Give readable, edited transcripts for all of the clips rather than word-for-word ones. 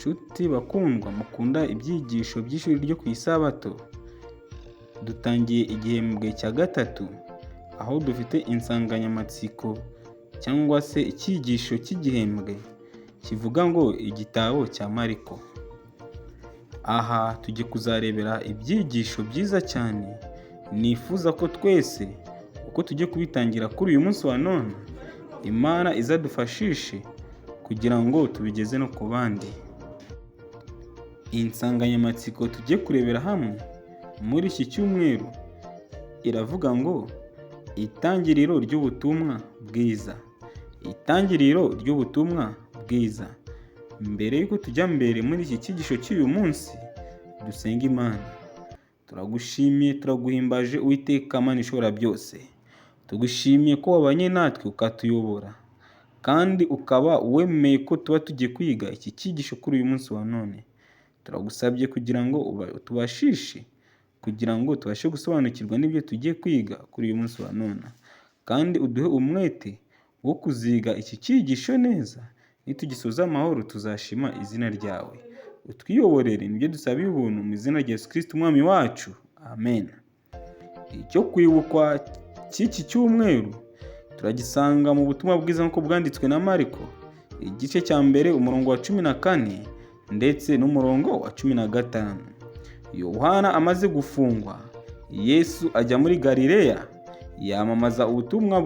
Nshuti bakundwa mukunda ibyigisho by'ishuri ryo ku isabato, dutangiye igihembwe cya gatatu, aho dufite insanganyamatsiko cyangwa se icyigisho cy'igihembwe kivuga ngo igitabo cya Mariko. Aha tugiye kuzarebera ibyigisho byiza cyane, nifuza ko twese uko tugiye kubitangira kuri uyu munsi wa none, Imana izadufashishe kugira ngo tubigeze no ku bandi. Insanganyamatsiko tugiye kurebera hamwe muri iki cyumweru iravuga ngo itangiriro ry'ubutumwa bwiza. Itangiriro ry'ubutumwa bwiza. Mbere yuko tujya mbere muri iki cyigisho cy'uyu munsi, dusenga Imana. Turagushimiye, turaguhimbaje Uwiteka Mana ishobora byose. Tugushimiye ko wabanye natwe ukatuyobora, kandi ukaba wemeye ko tuba tugiye kwiga iki cyigisho kuri uyu munsi wa none. Turagusabye kugira ngo tubashishe, kugira ngo tubashe gusobanukirwa n'ibyo tugiye kwiga kuri uyu munsi wa none, kandi uduhe umwete wo kuziga iki cyigisho neza. Nitugisoza amahoro tuzashima izina ryawe. Utwiyoborere, nibyo dusabiye ubuntu mu izina rya Yesu Kristo umwami wacu. Amen. Icyo kwibukwa cy'iki cyumweru turagisanga mu butumwa bwiza nk'uko bwanditswe na Mariko, igice cya mbere umurongo wa 14 ndetse n'umurongo wa 15. Yohana amaze gufungwa, Yesu ajya muri Galileya yamamaza ubutumwa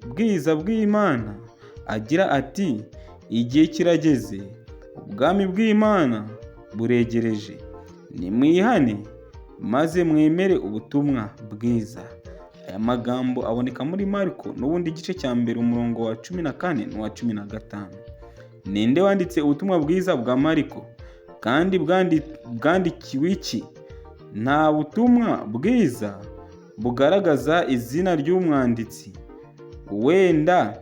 bwiza bw'Imana, agira ati, igihe kirageze, ubwami bw'Imana buregereje, nimwihane maze mwemere ubutumwa bwiza. Aya magambo aboneka muri Mariko n'ubundi igice cya mbere umurongo wa 14 n'uwa 15. Ninde wanditse ubutumwa bwiza bwa Mariko? Kandi bwandikiwe iki? Nta butumwa bwiza bugaragaza izina ry'umwanditsi, wenda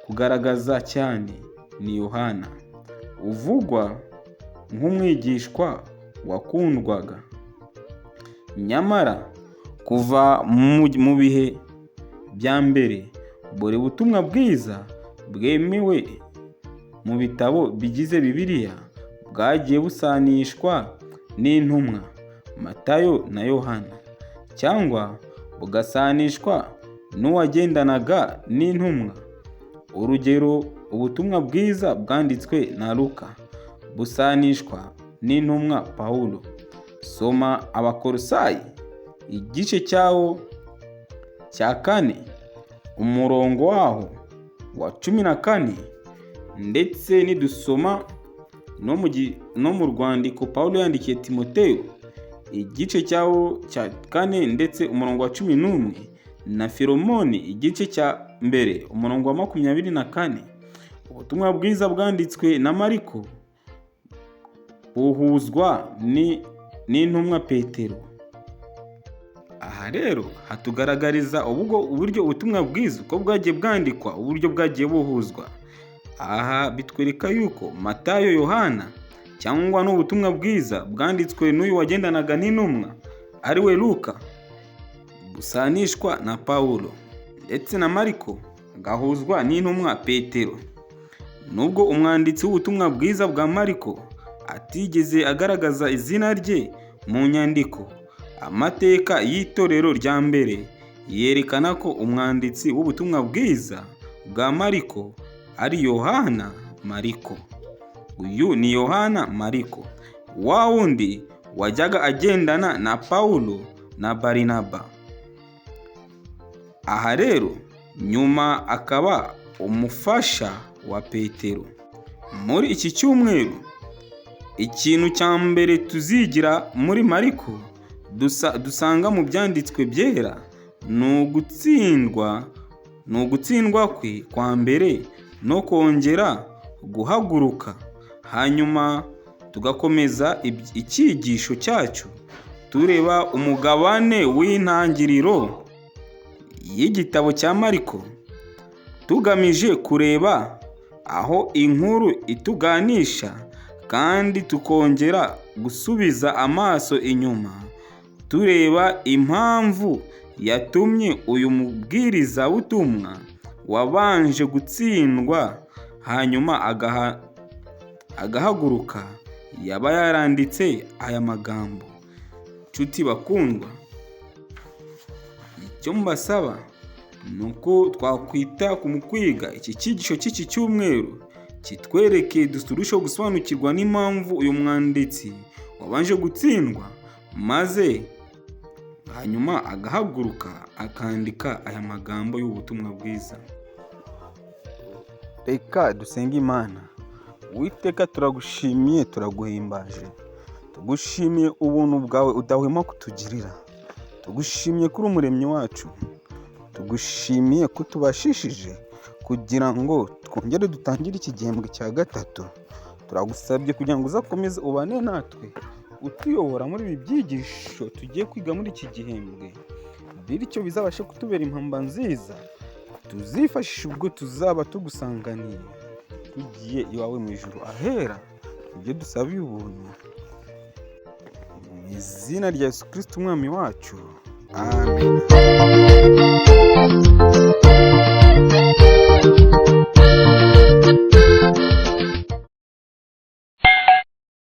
kugaragaza cyane ni Yohana, uvugwa nk'umwigishwa wakundwaga. Nyamara kuva mu bihe bya mbere, buri butumwa bwiza bwemewe mu bitabo bigize Bibiliya bwagiye busanishwa n'intumwa Matayo na Yohana, cyangwa bugasanishwa n'uwagendanaga n'intumwa. Urugero, ubutumwa bwiza bwanditswe na Luka busanishwa n'intumwa Pawulo. Soma Abakolosayi igice cyawo cya 4 umurongo waho wa 14, ndetse nidusoma no mu rwandiko Pawulo yandikiye Timoteyo igice cyawo cya 4 ndetse umurongo wa 11, na Filomoni igice cya mbere umurongo wa 24. Ubutumwa bwiza bwanditswe na Mariko buhuzwa n'intumwa Petero. Aha rero hatugaragariza uburyo ubutumwa bwiza uko bwagiye bwandikwa, uburyo bwagiye buhuzwa. Aha bitwereka yuko Matayo, Yohana cyangwa n'ubutumwa bwiza bwanditswe n'uyu wagendanaga n'intumwa ari we Luka busanishwa na Pawulo, ndetse na Mariko gahuzwa n'intumwa Petero. Nubwo umwanditsi w'ubutumwa bwiza bwa Mariko atigeze agaragaza izina rye mu nyandiko, amateka y'itorero rya mbere yerekana ko umwanditsi w'ubutumwa bwiza bwa Mariko ari Yohana Mariko. Uyu ni Yohana Mariko, wa wundi wajyaga agendana na Pawulo na Barinaba. Aha rero nyuma akaba umufasha wa Petero. Muri iki cyumweru, ikintu cya mbere tuzigira muri Mariko dusanga mu byanditswe byera ni ugutsindwa kwe kwa mbere no kongera guhaguruka. Hanyuma tugakomeza icyigisho cyacu tureba umugabane w'intangiriro y'igitabo cya Mariko, tugamije kureba aho inkuru ituganisha, kandi tukongera gusubiza amaso inyuma tureba impamvu yatumye uyu mubwiriza butumwa wabanje gutsindwa hanyuma agahaguruka yaba yaranditse aya magambo. Nshuti bakundwa, icyo mbasaba ni uko twakwita mu kwiga iki cyigisho cy'iki cyumweru, kitwereke turusheho gusobanukirwa n'impamvu uyu mwanditsi wabanje gutsindwa, maze hanyuma agahaguruka akandika aya magambo y'ubutumwa bwiza. Reka dusenge Imana. Uwiteka, turagushimiye, turaguhimbaje, tugushimiye ubuntu bwawe udahwema kutugirira, tugushimiye kuri umuremyi wacu, tugushimiye ko tubashishije kugira ngo twongere dutangire iki gihembwe cya gatatu. Turagusabye kugira ngo uzakomeze ubane natwe, utuyobora muri ibi byigisho tugiye kwiga muri iki gihembwe, bityo bizabashe kutubera impamba nziza tuzifashisha ubwo tuzaba tugusanganiye tugiye iwawe mu ijuru ahera. Ibyo dusabiye ubuntu mu izina rya Yesu Kristo umwami wacu, amen.